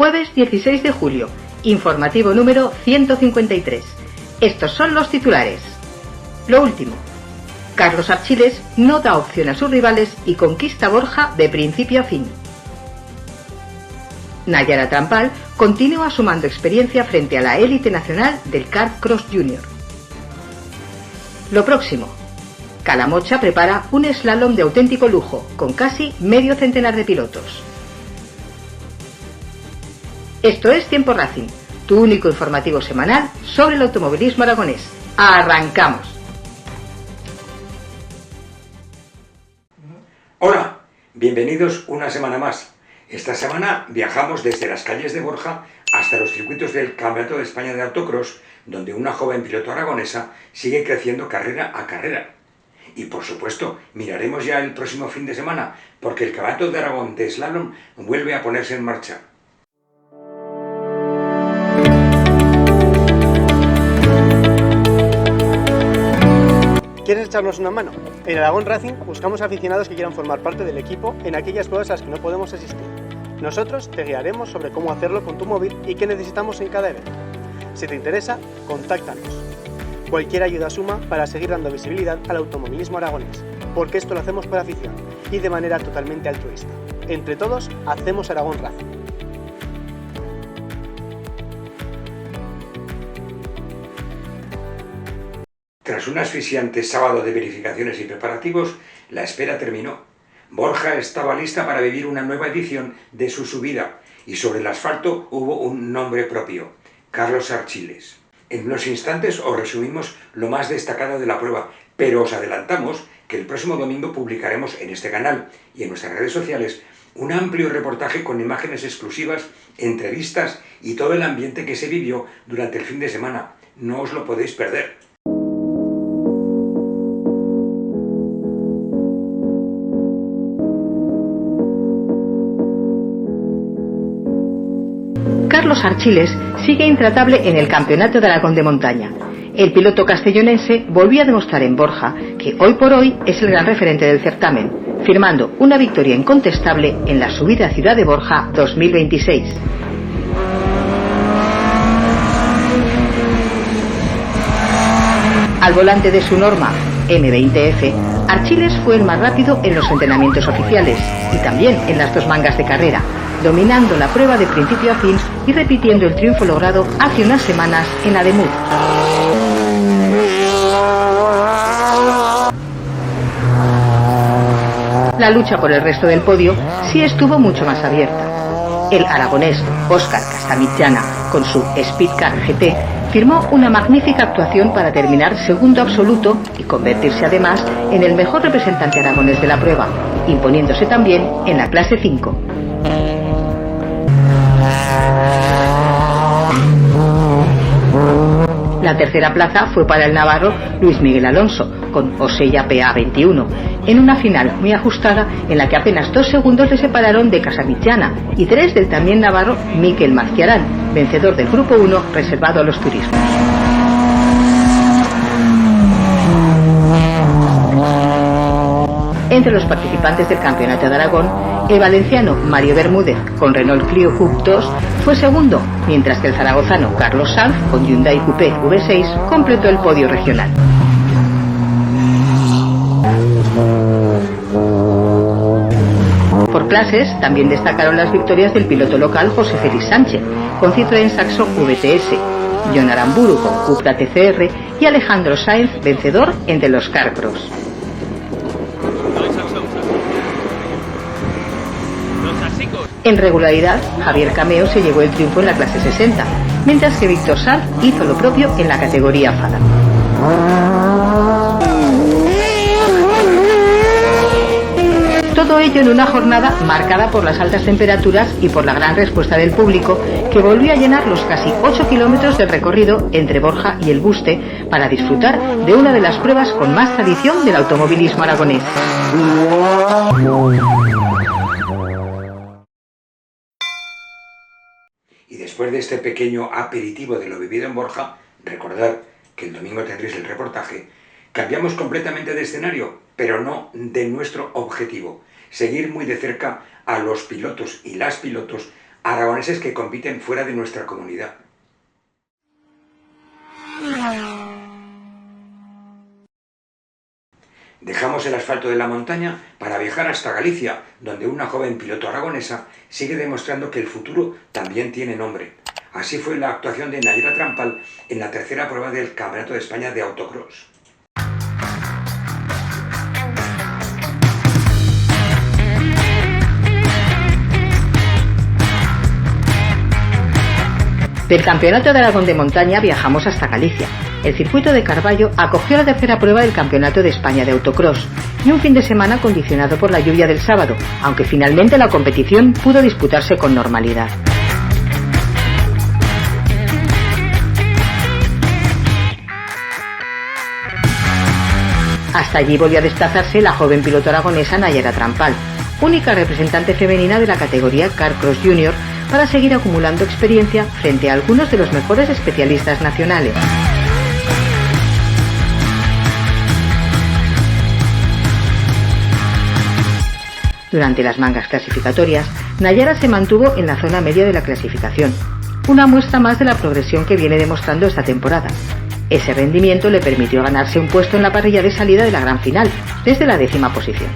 Jueves 16 de julio, informativo número 153. Estos son los titulares. Lo último. Carlos Archiles no da opción a sus rivales y conquista Borja de principio a fin. Nayara Trampal continúa sumando experiencia frente a la élite nacional del Kart Cross Junior. Lo próximo. Calamocha prepara un slalom de auténtico lujo, con casi medio centenar de pilotos. Esto es Tiempo Racing, tu único informativo semanal sobre el automovilismo aragonés. ¡Arrancamos! Hola, bienvenidos una semana más. Esta semana viajamos desde las calles de Borja hasta los circuitos del Campeonato de España de Autocross, donde una joven piloto aragonesa sigue creciendo carrera a carrera. Y por supuesto, miraremos ya el próximo fin de semana, porque el Campeonato de Aragón de Slalom vuelve a ponerse en marcha. ¿Quieres echarnos una mano? En Aragón Racing buscamos aficionados que quieran formar parte del equipo en aquellas pruebas a las que no podemos asistir. Nosotros te guiaremos sobre cómo hacerlo con tu móvil y qué necesitamos en cada evento. Si te interesa, contáctanos. Cualquier ayuda suma para seguir dando visibilidad al automovilismo aragonés, porque esto lo hacemos por afición y de manera totalmente altruista. Entre todos, hacemos Aragón Racing. Tras un asfixiante sábado de verificaciones y preparativos, la espera terminó. Borja estaba lista para vivir una nueva edición de su subida y sobre el asfalto hubo un nombre propio, Carlos Archiles. En unos instantes os resumimos lo más destacado de la prueba, pero os adelantamos que el próximo domingo publicaremos en este canal y en nuestras redes sociales un amplio reportaje con imágenes exclusivas, entrevistas y todo el ambiente que se vivió durante el fin de semana. No os lo podéis perder. Carlos Archiles sigue intratable en el Campeonato de Aragón de Montaña. El piloto castellonense volvió a demostrar en Borja que hoy por hoy es el gran referente del certamen, firmando una victoria incontestable en la subida a Ciudad de Borja 2026. Al volante de su Norma M20F, Archiles fue el más rápido en los entrenamientos oficiales y también en las dos mangas de carrera, dominando la prueba de principio a fin y repitiendo el triunfo logrado hace unas semanas en Ademuz. La lucha por el resto del podio sí estuvo mucho más abierta. El aragonés Óscar Castamitjana, con su Speedcar GT, firmó una magnífica actuación para terminar segundo absoluto y convertirse además en el mejor representante aragonés de la prueba, imponiéndose también en la clase 5. La tercera plaza fue para el navarro Luis Miguel Alonso, con Osella PA21, en una final muy ajustada en la que apenas 2 segundos le separaron de Casamitjana y 3 del también navarro Mikel Mazquiarán, vencedor del Grupo 1 reservado a los turismos. Entre los participantes del Campeonato de Aragón, el valenciano Mario Bermúdez con Renault Clio Coupe 2 fue segundo, mientras que el zaragozano Carlos Sanz con Hyundai Coupé V6 completó el podio regional. Por clases también destacaron las victorias del piloto local José Félix Sánchez con Citroën Saxo VTS, Jon Aramburu con Cupra TCR y Alejandro Sainz vencedor entre los Carcross. En regularidad, Javier Cameo se llevó el triunfo en la clase 60, mientras que Víctor Sanz hizo lo propio en la categoría Fada. Todo ello en una jornada marcada por las altas temperaturas y por la gran respuesta del público, que volvió a llenar los casi 8 kilómetros del recorrido entre Borja y el Buste para disfrutar de una de las pruebas con más tradición del automovilismo aragonés. Y después de este pequeño aperitivo de lo vivido en Borja, recordad que el domingo tendréis el reportaje, cambiamos completamente de escenario, pero no de nuestro objetivo. Seguir muy de cerca a los pilotos y las pilotos aragoneses que compiten fuera de nuestra comunidad. Dejamos el asfalto de la montaña para viajar hasta Galicia, donde una joven piloto aragonesa sigue demostrando que el futuro también tiene nombre. Así fue la actuación de Nayara Trampal en la tercera prueba del Campeonato de España de Autocross. Del Campeonato de Aragón de Montaña viajamos hasta Galicia. El circuito de Carballo acogió la tercera prueba del Campeonato de España de Autocross y un fin de semana condicionado por la lluvia del sábado, aunque finalmente la competición pudo disputarse con normalidad. Hasta allí volvió a desplazarse la joven piloto aragonesa Nayara Trampal, única representante femenina de la categoría Carcross Junior, para seguir acumulando experiencia frente a algunos de los mejores especialistas nacionales. Durante las mangas clasificatorias, Nayara se mantuvo en la zona media de la clasificación, una muestra más de la progresión que viene demostrando esta temporada. Ese rendimiento le permitió ganarse un puesto en la parrilla de salida de la gran final, desde la 10ª posición.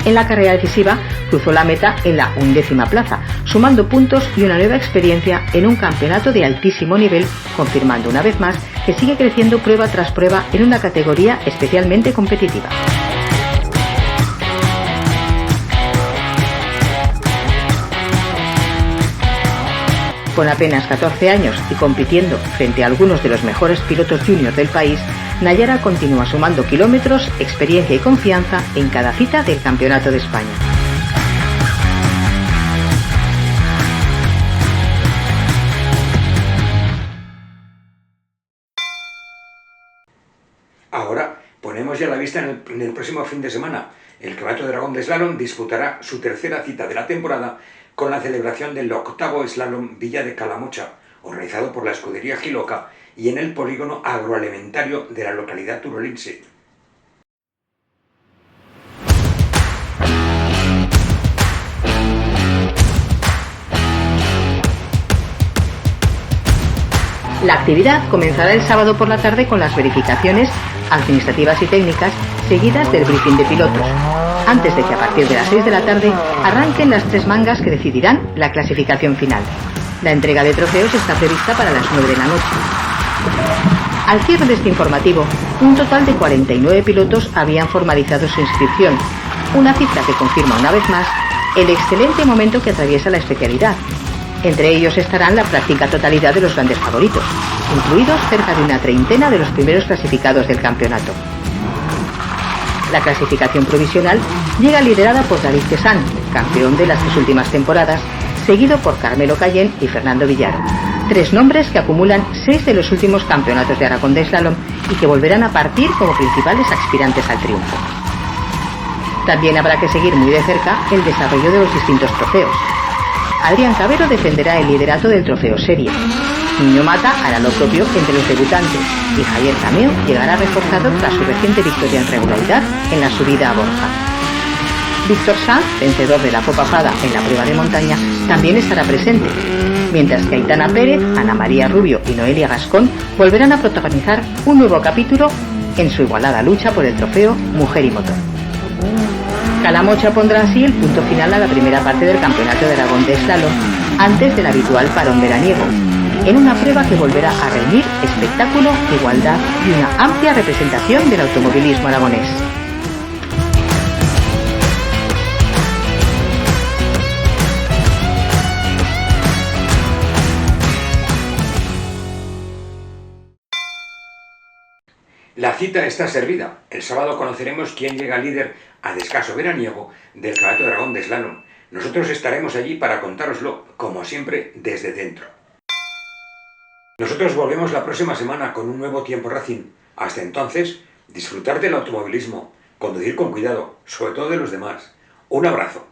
En la carrera decisiva cruzó la meta en la 11ª plaza, sumando puntos y una nueva experiencia en un campeonato de altísimo nivel, confirmando una vez más que sigue creciendo prueba tras prueba en una categoría especialmente competitiva. Con apenas 14 años y compitiendo frente a algunos de los mejores pilotos juniors del país, Nayara continúa sumando kilómetros, experiencia y confianza en cada cita del Campeonato de España. Ahora ponemos ya la vista en el próximo fin de semana. El Campeonato de Aragón de Slalom disputará su tercera cita de la temporada con la celebración del 8º Slalom Villa de Calamocha, organizado por la escudería Giloca y en el polígono agroalimentario de la localidad turolense. La actividad comenzará el sábado por la tarde con las verificaciones administrativas y técnicas seguidas del briefing de pilotos, antes de que a partir de las 6 de la tarde arranquen las 3 mangas que decidirán la clasificación final. La entrega de trofeos está prevista para las 9 de la noche. Al cierre de este informativo, un total de 49 pilotos habían formalizado su inscripción, una cifra que confirma una vez más el excelente momento que atraviesa la especialidad. Entre ellos estarán la práctica totalidad de los grandes favoritos, incluidos cerca de una treintena de los primeros clasificados del campeonato. La clasificación provisional llega liderada por David Quesán, campeón de las 3 últimas temporadas, seguido por Carmelo Cayén y Fernando Villar, 3 nombres que acumulan 6 de los últimos campeonatos de Aragón de Slalom y que volverán a partir como principales aspirantes al triunfo. También habrá que seguir muy de cerca el desarrollo de los distintos trofeos. Adrián Cabero defenderá el liderato del trofeo Serie. Niño Mata hará lo propio entre los debutantes y Javier Cameo llegará reforzado tras su reciente victoria en regularidad en la subida a Borja. Víctor Sanz, vencedor de la Copa Fada en la prueba de montaña, también estará presente, mientras que Aitana Pérez, Ana María Rubio y Noelia Gascón volverán a protagonizar un nuevo capítulo en su igualada lucha por el trofeo Mujer y Motor. Calamocha pondrá así el punto final a la primera parte del Campeonato de Aragón de Slalom, antes del habitual parón veraniego, en una prueba que volverá a reunir espectáculo, igualdad y una amplia representación del automovilismo aragonés. La cita está servida. El sábado conoceremos quién llega líder a descanso veraniego del Campeonato de Aragón de Slalom. Nosotros estaremos allí para contároslo, como siempre, desde dentro. Nosotros volvemos la próxima semana con un nuevo Tiempo Racing. Hasta entonces, disfrutar del automovilismo, conducir con cuidado, sobre todo de los demás. Un abrazo.